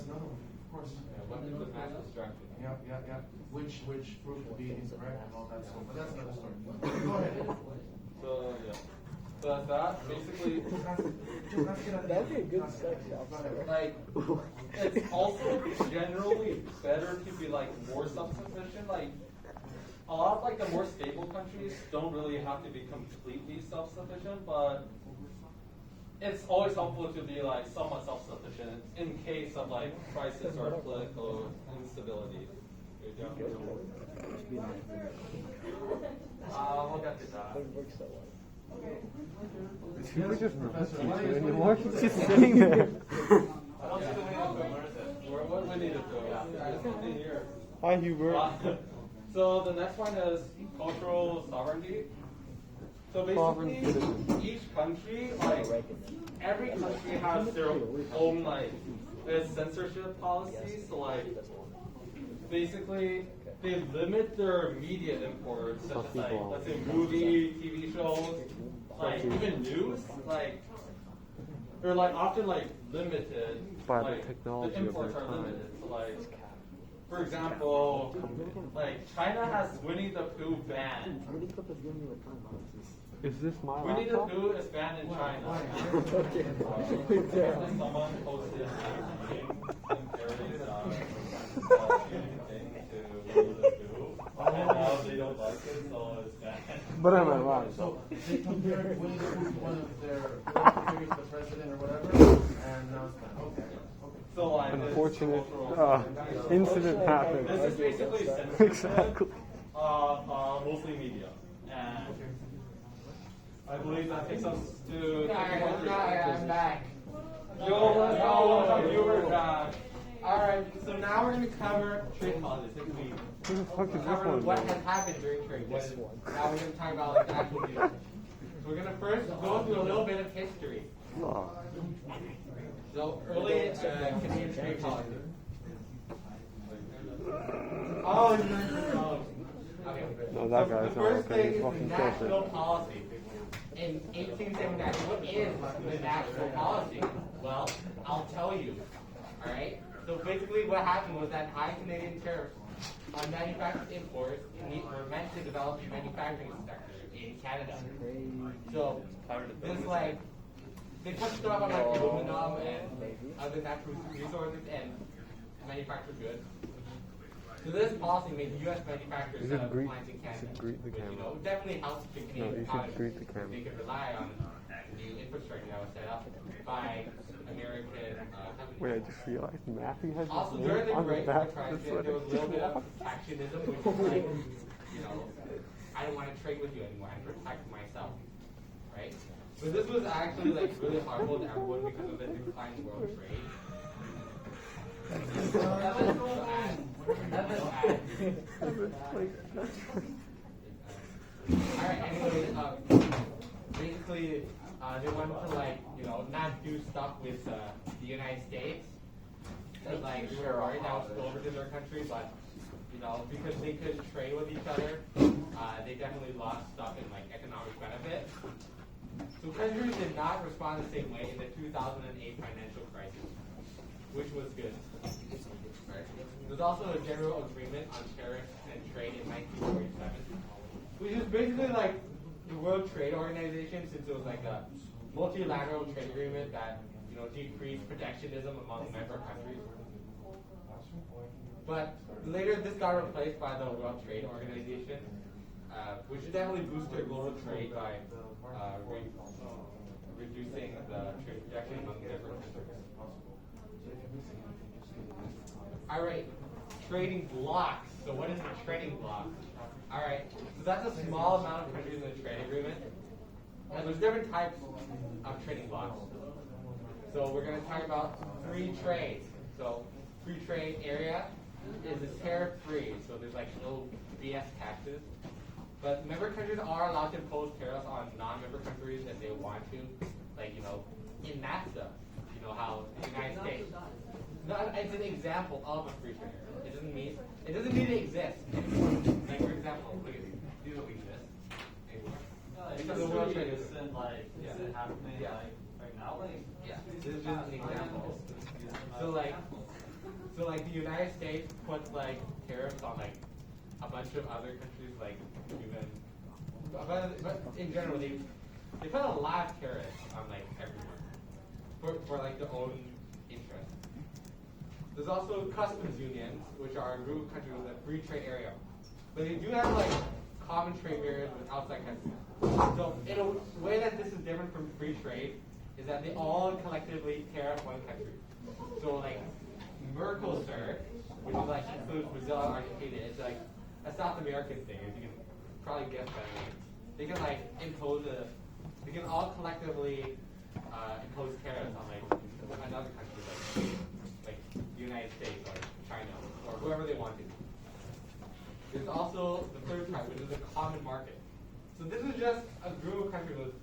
Speaker 3: another one, of course.
Speaker 2: Weapons of mass destruction.
Speaker 3: Yeah. Which proved to be incorrect and all that stuff. But that's another story. Go ahead.
Speaker 2: So yeah. So that basically
Speaker 4: That'd be a good section.
Speaker 2: like it's also generally better to be like more self-sufficient. Like a lot of like the more stable countries don't really have to be completely self-sufficient, but it's always helpful to be like somewhat self-sufficient in case of like crisis or political instability. We'll get to that.
Speaker 6: He would just not teach it anymore. He's just sitting there.
Speaker 2: I don't see the way to learn it. What we need to do? Yeah, it's 15 years.
Speaker 6: Hi, Hubert.
Speaker 2: So the next one is cultural sovereignty. So basically, each country, like every country has their own like censorship policies. So like basically, they limit their media imports, such as like let's say movie, TV shows, like even news, like they're like often like limited.
Speaker 6: By the
Speaker 2: like,
Speaker 6: technology
Speaker 2: the
Speaker 6: of
Speaker 2: imports
Speaker 6: their
Speaker 2: are
Speaker 6: time.
Speaker 2: limited. So like. For example, like China has Winnie the Pooh banned.
Speaker 6: Is this my
Speaker 2: Winnie the
Speaker 6: laptop?
Speaker 2: Pooh is banned in China. Someone posted a meme comparing thing to Winnie the Pooh, and now they don't like it, so it's banned.
Speaker 6: But am I wrong?
Speaker 3: So they compared Winnie the Pooh to one of their figures, the president or whatever, and now it's banned. Okay.
Speaker 2: So like
Speaker 6: Unfortunate incident happened.
Speaker 2: This is basically censorship,
Speaker 6: Exactly.
Speaker 2: mostly media, and I believe that takes us to.
Speaker 1: I'm back.
Speaker 2: Yo, you were back.
Speaker 1: Alright, so now we're going to cover trade policies.
Speaker 6: Who the fuck is this
Speaker 1: Cover
Speaker 6: one?
Speaker 1: what has happened during trade. Now we're going to talk about like the actual news. So we're going to first go through a little bit of history.
Speaker 6: Oh.
Speaker 1: So early Canadian trade policy. Oh, okay.
Speaker 6: No, that
Speaker 1: So
Speaker 6: guy's
Speaker 1: the
Speaker 6: not
Speaker 1: first
Speaker 6: okay.
Speaker 1: thing
Speaker 6: He's
Speaker 1: is
Speaker 6: fucking
Speaker 1: national
Speaker 6: filthy.
Speaker 1: policy. In 1879, what is the national policy? Well, I'll tell you. All right. So basically, what happened was that high Canadian tariffs on manufactured imports were meant to develop the manufacturing sector in Canada. So this like. They put stuff on like aluminum and other natural resources and manufactured goods. So this policy made U.S. manufacturers set up plants in Canada.
Speaker 6: greet the
Speaker 1: Which,
Speaker 6: camera.
Speaker 1: it definitely helps the Canadian
Speaker 6: you should
Speaker 1: economy.
Speaker 6: greet the camera.
Speaker 1: They could rely on the infrastructure that was set up by American companies.
Speaker 6: Wait, I just realized Matthew has
Speaker 1: Also,
Speaker 6: his
Speaker 1: during
Speaker 6: name
Speaker 1: the
Speaker 6: on the
Speaker 1: Great
Speaker 6: back of
Speaker 1: Depression,
Speaker 6: the
Speaker 1: there was a little bit of
Speaker 6: sweater.
Speaker 1: protectionism, which is like, I don't want to trade with you anymore. I'm protecting myself, right? But this was actually like really harmful to everyone because of the declining world trade. Alright, anyways, basically, they wanted to not do stuff with the United States. Like, we were worried that was over to their country, but because they couldn't trade with each other, they definitely lost stuff in economic benefit. So countries did not respond the same way in the 2008 financial crisis, which was good. Right. There's also a general agreement on tariffs and trade in 1947, which is basically like the World Trade Organization, since it was like a multilateral trade agreement that decreased protectionism among member countries. But later this got replaced by the World Trade Organization, which definitely boosted global trade by reducing the trade protection among member countries. All right, trading blocks. So what is a trading block? All right, so that's a small amount of countries in a trade agreement. And there's different types of trading blocks. So we're going to talk about free trade. So free trade area is tariff-free. So there's no BS taxes. But member countries are allowed to impose tariffs on non-member countries if they want to. In NAFTA, how the United States. No, it's an example of a free trade area. It doesn't mean it exists. Like for example, look at these don't exist anymore. Because the World Trade is
Speaker 2: Is it happening right now?
Speaker 1: yeah. This is just an example. So the United States puts tariffs on a bunch of other countries but in general they put a lot of tariffs on everyone for their own interest. There's also customs unions, which are a group of countries with a free trade area. But they do have common trade barriers with outside countries. So in a way that this is different from free trade is that they all collectively tariff one country. So Mercosur which is like includes Brazil and Argentina. It's like a South American thing, as you can probably guess better. They can like they can all collectively impose tariffs on like another country, like the United States or China or whoever they want to. There's also the third type, which is a common market. So this is just a group of countries with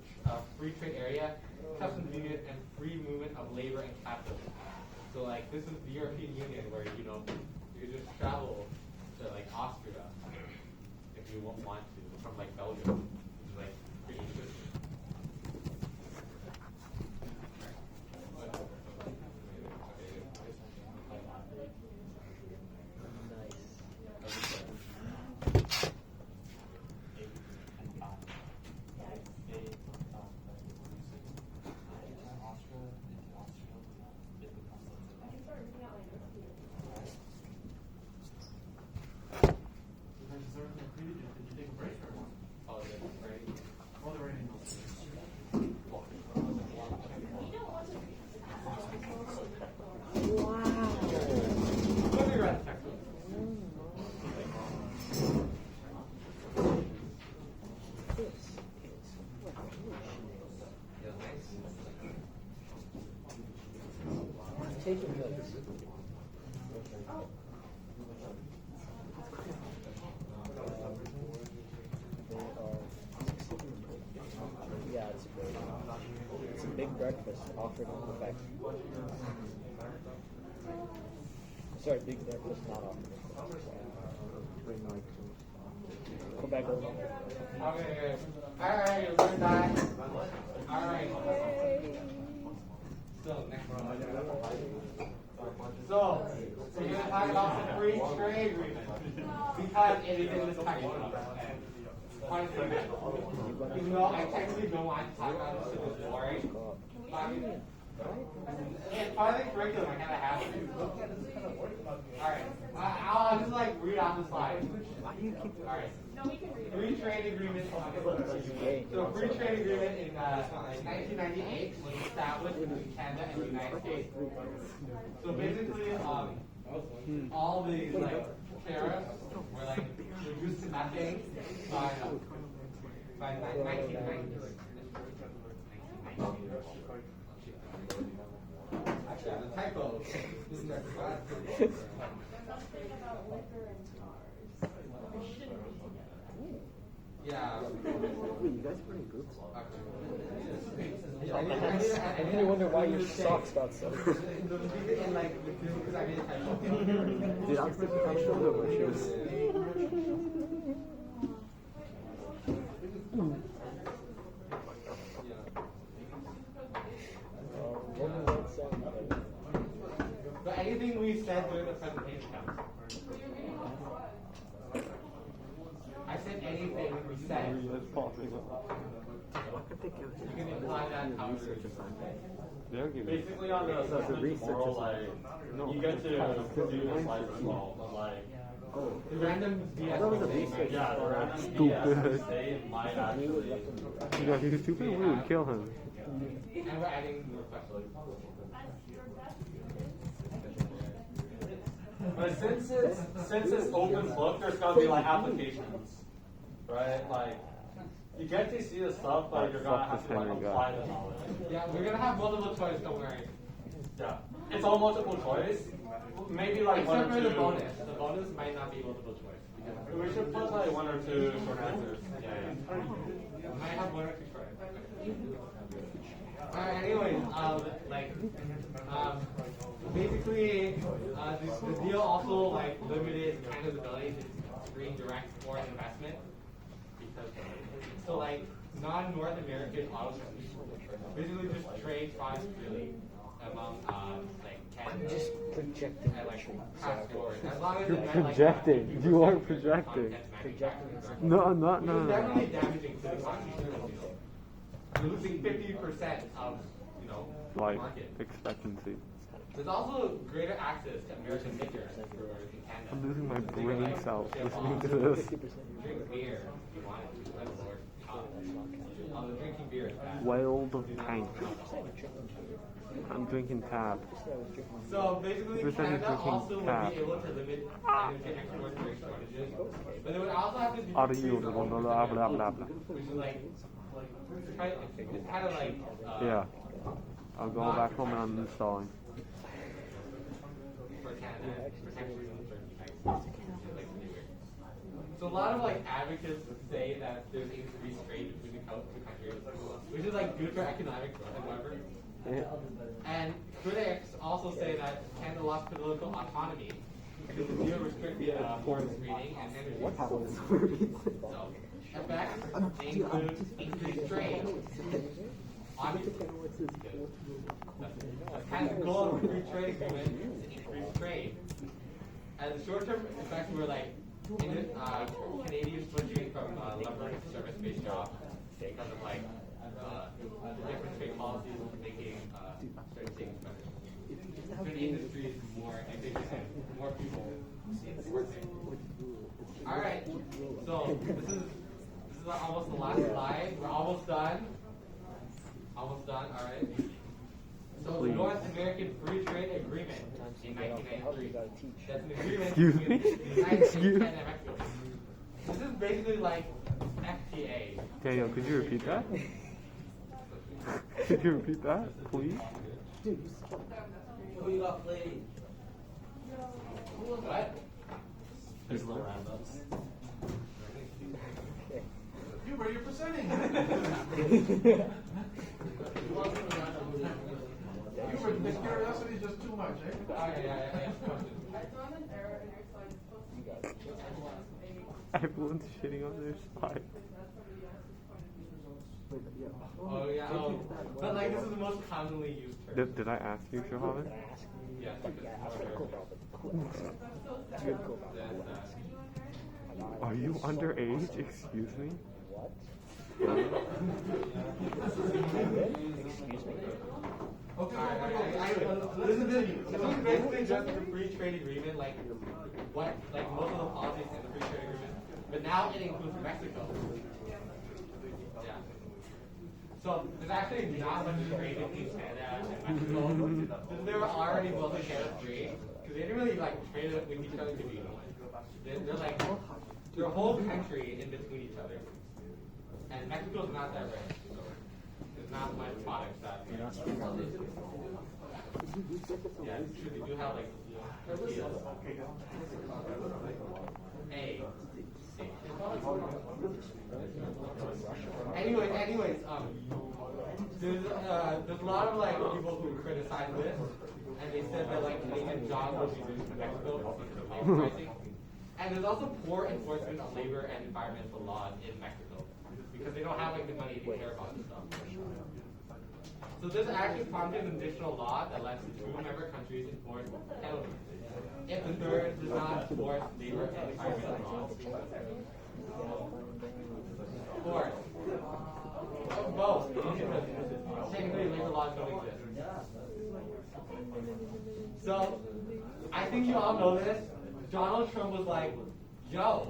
Speaker 1: free trade area, customs union, and free movement of labor and capital. So like this is the European Union, where you just travel to like Austria if you want to from like Belgium, which is like pretty interesting.
Speaker 4: Taking notes. Yeah, it's a big breakfast offered in Quebec. Sorry, big breakfast not offered in Quebec. Quebec.
Speaker 1: Okay. Alright, we're back. Alright. So, next one. So, we're going to talk about the free trade agreement because it is in this package. Even though I technically don't want to talk about this because it's boring, it's part of the curriculum. I kind of have to. Alright. I'll just like read off the slide. Alright. Free trade agreement. So free trade agreement in 1998 was established between Canada and the United States. So basically, all these like tariffs were like reduced to nothing by 1990. Actually, I have a typo. Yeah.
Speaker 4: Wait, you guys are in groups? I really wonder why your socks got so. Dude, I'm still professional though, my shoes.
Speaker 1: But anything we said during the presentation counts. I said anything we said. You can imply that how
Speaker 2: Basically, on the assessment tomorrow, like, you get to do the slides as well, but like,
Speaker 1: the random DS.
Speaker 4: That was a research.
Speaker 2: yeah, the random
Speaker 6: Stupid.
Speaker 2: they might actually.
Speaker 6: Yeah, he's stupid. We would kill him.
Speaker 1: And we're adding more questions.
Speaker 2: But since it's open book, there's gotta be like applications, right? Like, you get to see the stuff, but you're gonna have to like apply the knowledge.
Speaker 1: Yeah, we're gonna have multiple choice, don't worry.
Speaker 2: Yeah, it's all multiple choice. Maybe like one
Speaker 1: Except
Speaker 2: or
Speaker 1: for
Speaker 2: two.
Speaker 1: the bonus. The bonus might not be multiple choice.
Speaker 2: We should put like one or two short answers.
Speaker 1: Yeah. Might have one or two choice. Alright, anyways, basically, the deal also like limited Canada's ability to screen direct foreign investment because so like non-North American auto companies basically just trade products freely among like Canada
Speaker 4: Just projecting.
Speaker 1: and like past borders. As long as
Speaker 6: You're
Speaker 1: it met, like,
Speaker 6: projecting. You are projecting.
Speaker 1: content manufacturing.
Speaker 6: No, not
Speaker 1: Which is
Speaker 6: no.
Speaker 1: definitely damaging to the constitution of the deal. You're losing 50% of, the
Speaker 6: Life
Speaker 1: market.
Speaker 6: expectancy.
Speaker 1: There's also greater access to American liquor in Canada.
Speaker 6: I'm losing my
Speaker 1: So they
Speaker 6: brain
Speaker 1: can, like,
Speaker 6: cells
Speaker 1: ship
Speaker 6: listening
Speaker 1: off,
Speaker 6: to this.
Speaker 1: Drink beer if you wanted to, like Lord. Drinking beer is bad.
Speaker 6: Wild
Speaker 1: Do not
Speaker 6: tank.
Speaker 1: alcohol.
Speaker 6: I'm drinking tab.
Speaker 1: So basically,
Speaker 6: This is
Speaker 1: Canada
Speaker 6: drinking
Speaker 1: also would
Speaker 6: tab.
Speaker 1: be able to limit energy export shortages, but they would also have to
Speaker 6: Are
Speaker 1: decrease
Speaker 6: you
Speaker 1: the
Speaker 6: blah
Speaker 1: home
Speaker 6: blah
Speaker 1: consumption,
Speaker 6: blah blah blah?
Speaker 1: which is like, it's kind of like,
Speaker 6: Yeah. I'll go back home and I'm installing.
Speaker 1: for Canada, for countries in certain United States, like anywhere. So a lot of like advocates say that there's increased trade between the two countries, which is like good for economic growth and whatever. And critics also say that Canada lost political autonomy because the deal restricted foreign screening and energy.
Speaker 4: What happens?
Speaker 1: So, effects include increased trade. Obviously, that's kind of the goal of a free trade agreement, is to increase trade. And the short-term effects were like Canadians switching from lumber to service-based jobs because of like the different trade policies making certain things better. Certain industries more efficient and more people working. All right, so this is almost the last slide. We're almost done. Almost done. All right. So the North American Free Trade Agreement in 1993. That's an agreement between the United States and Mexico. This is basically like FTA.
Speaker 6: Daniel, could you repeat that? Could you repeat that, please?
Speaker 8: Who you got played?
Speaker 1: What?
Speaker 2: There's little roundups.
Speaker 3: Hubert, you're presenting. Hubert, this curiosity is just too much, eh?
Speaker 1: Yeah.
Speaker 9: I found an error in your slide. It's supposed to be
Speaker 6: Everyone's shitting on their slide.
Speaker 1: Oh yeah. But like this is the most commonly used term.
Speaker 6: Did I ask you, Shohavan?
Speaker 1: Yes.
Speaker 6: Are you underage? Excuse me?
Speaker 1: This is basically just a free trade agreement, like most of the policies in the free trade agreement, but now it includes Mexico. Yeah. So there's actually not much trade between Canada and Mexico because they were already mostly Canada free because they didn't really like trade with each other to begin with. They're like they're a whole country in between each other, and Mexico's not that rich. So there's not much products that. Yeah, it's true. They do have like tortillas. A. Anyways, there's a lot of like people who criticize this, and they said that like Canadian jobs will be reduced in Mexico because of labor pricing. And there's also poor enforcement of labor and environmental laws in Mexico because they don't have like the money to care about this stuff. So this actually prompted an additional law that lets the two member countries enforce penalties if the third does not enforce labor and environmental laws. Fourth, both, because technically labor laws don't exist. So I think you all know this. Donald Trump was like, yo,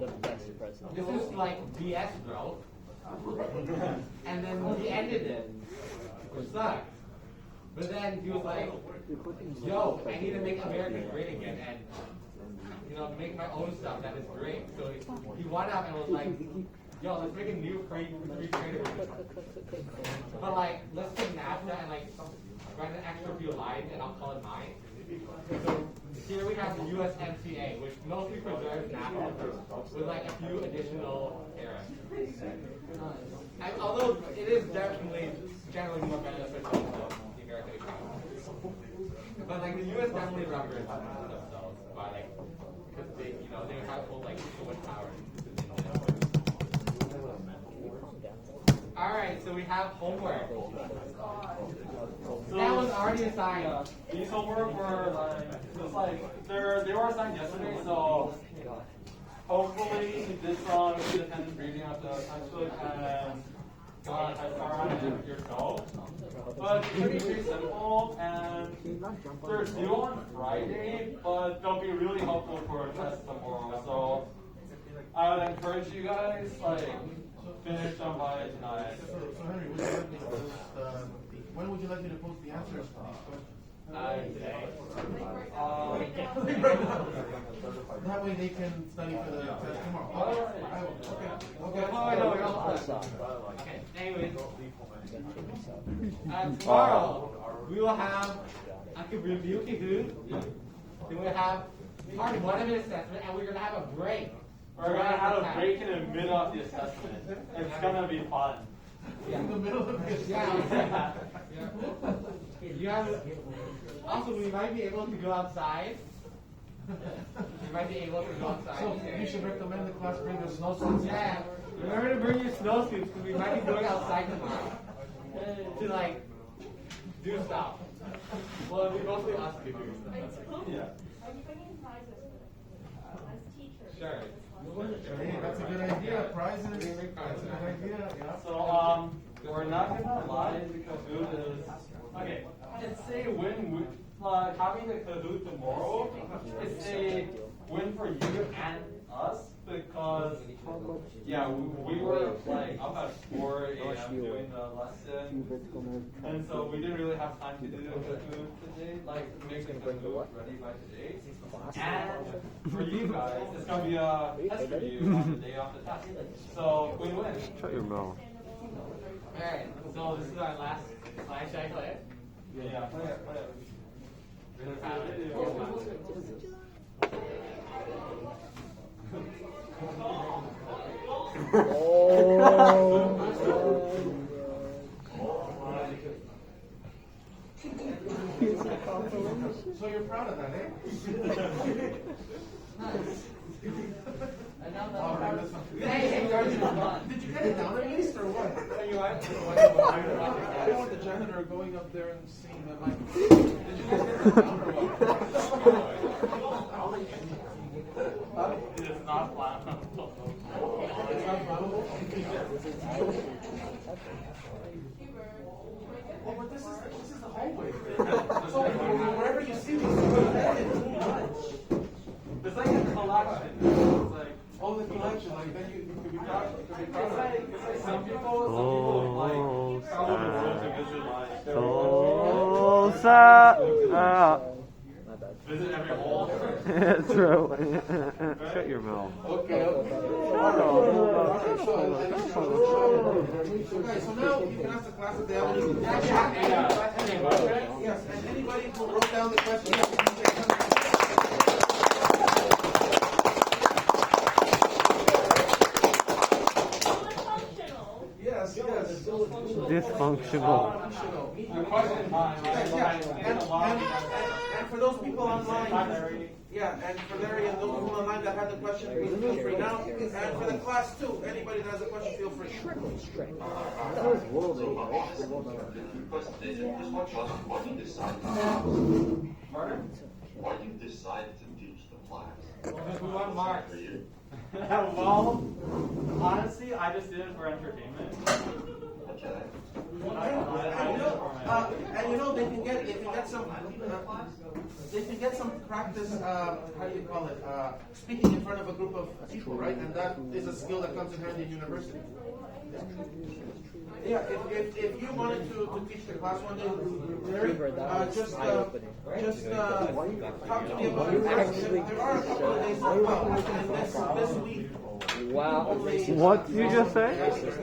Speaker 1: this is like BS, bro. And then he ended it, which sucks. But then he was like, yo, I need to make America great again and, make my own stuff that is great. So he went up and was like, yo, let's make a new free trade agreement. But like, let's take NAFTA and like write an extra few lines and I'll call it mine. So here we have the USMCA, which mostly preserves NAFTA with like a few additional tariffs. And although it is definitely generally more beneficial to the American economy, but like the US definitely represents themselves by like because they have hold like so much power. All right, so we have homework. That was already assigned.
Speaker 2: These homework were they were assigned yesterday, so hopefully this one independent reading of the textbook and as far as yourself. But it's pretty simple and they're due on Friday, but they'll be really helpful for a test tomorrow. So I would encourage you guys finish them by tonight.
Speaker 3: So Henry, would you like me to just when would you like me to post the answers to these questions?
Speaker 1: Today.
Speaker 3: That way they can study for the test tomorrow. Okay.
Speaker 1: Okay. Anyways, tomorrow we will have a review Kahoot. Then we'll have part 1 of an assessment, and we're gonna have a break.
Speaker 2: We're gonna have a break in the middle of the assessment. It's gonna be fun.
Speaker 3: In the middle of this.
Speaker 1: Yeah. You have. Also, we might be able to go outside. We might be able to go outside.
Speaker 3: So you should recommend the class bring their snowsuits.
Speaker 1: Yeah. Remember to bring your snowsuits because we might be going outside tomorrow to like do stuff. Well, it'll be mostly us to do stuff.
Speaker 2: Yeah.
Speaker 10: Are you bringing prizes as teachers?
Speaker 1: Sure.
Speaker 3: Hey, that's a good idea. Prizes. That's a good idea. Yeah.
Speaker 2: So we're not gonna lie because Kahoot is okay. It's a win. Having the Kahoot tomorrow is a win for you and us because we were like up at 4 a.m. doing the lesson, and so we didn't really have time to do the Kahoot today, like make the Kahoot ready by today. And for you guys, it's gonna be a test for you on the day of the test. So win-win.
Speaker 6: Shut your mouth.
Speaker 1: Alright, so this is our last slide. Should I play it?
Speaker 2: Yeah, play it.
Speaker 3: So you're proud of that, eh?
Speaker 8: And now
Speaker 3: All right,
Speaker 8: that's
Speaker 3: listen.
Speaker 1: Hey, George, it's fun.
Speaker 3: Did you get it down at least, or what?
Speaker 1: You want?
Speaker 3: I don't want the janitor going up there and seeing the mic. Did you guys get it down, or what?
Speaker 2: It's not flammable.
Speaker 3: It's not flammable? Oh, but this is the hallway. So wherever you see these,
Speaker 2: It's like a collection. It's like
Speaker 3: oh, the collection, like then you could be proud.
Speaker 2: it's like some people like visit every hole.
Speaker 6: True. Shut your mouth.
Speaker 3: Okay. So guys, so now you can ask the class if they have any questions. Yes, and anybody who wrote down the question. Yes.
Speaker 6: Dysfunctional.
Speaker 3: And for those people online, and for Larry and those people online that had the question, please feel free now. And for the class too, anybody that has a question, feel free.
Speaker 5: Why do you decide to teach the class?
Speaker 1: Because we want marks.
Speaker 2: Well, honestly, I just did it for entertainment.
Speaker 5: Okay.
Speaker 3: And you know they can get some practice. How do you call it? Speaking in front of a group of people, right? And that is a skill that comes in handy in university. Yeah, if you wanted to teach the class one day, Larry, just talk to me about your class. There are a couple of days as well, and this week.
Speaker 4: Wow.
Speaker 6: What did you just say?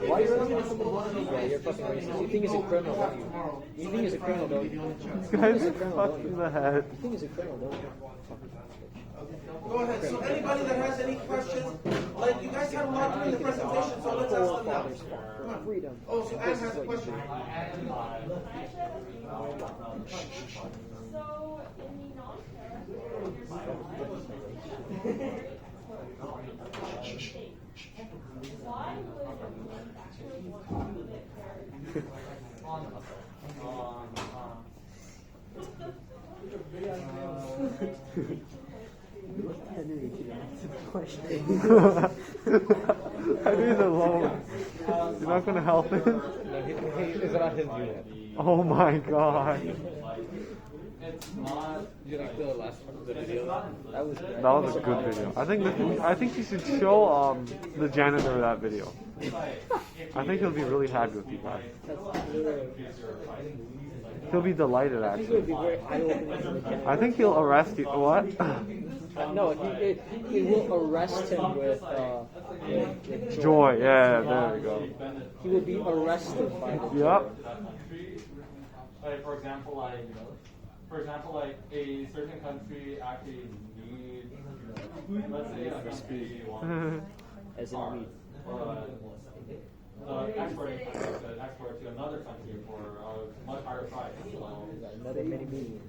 Speaker 4: Why are you listening to someone? Yeah, you're fucking racist. You think he's a criminal, don't you? You think he's a criminal, don't you?
Speaker 6: This guy's fucked in the head.
Speaker 4: You think he's a criminal, don't you?
Speaker 3: Go ahead. So anybody that has any questions, like you guys had a lot during the presentation, so let's ask them now. Come on.
Speaker 4: Freedom.
Speaker 3: Oh, so Anne has a question.
Speaker 10: So, in the non-parent, why would we actually want to do it
Speaker 4: Henry can answer the question.
Speaker 6: Henry's alone. You're not gonna help him?
Speaker 4: No, it's about his unit.
Speaker 6: Oh my god.
Speaker 2: It's not.
Speaker 4: Did you like the last one? The video? That was good.
Speaker 6: That was a good video. I think you should show the janitor that video.
Speaker 2: it's like, if
Speaker 6: I think he'll be really happy with you guys.
Speaker 2: increase your price.
Speaker 6: He'll be delighted,
Speaker 4: I think it would be
Speaker 6: actually.
Speaker 4: very eye-opening for the kid.
Speaker 6: I think he'll arrest you. What?
Speaker 4: No, he will arrest him with
Speaker 6: Joy. Yeah, there we go.
Speaker 4: He will be arrested by the
Speaker 6: Yep.
Speaker 2: Like for example, like a certain country actually needs, let's say, a country wants
Speaker 4: as in weed.
Speaker 2: Export to another country for a much higher price. So,
Speaker 4: Another mini me.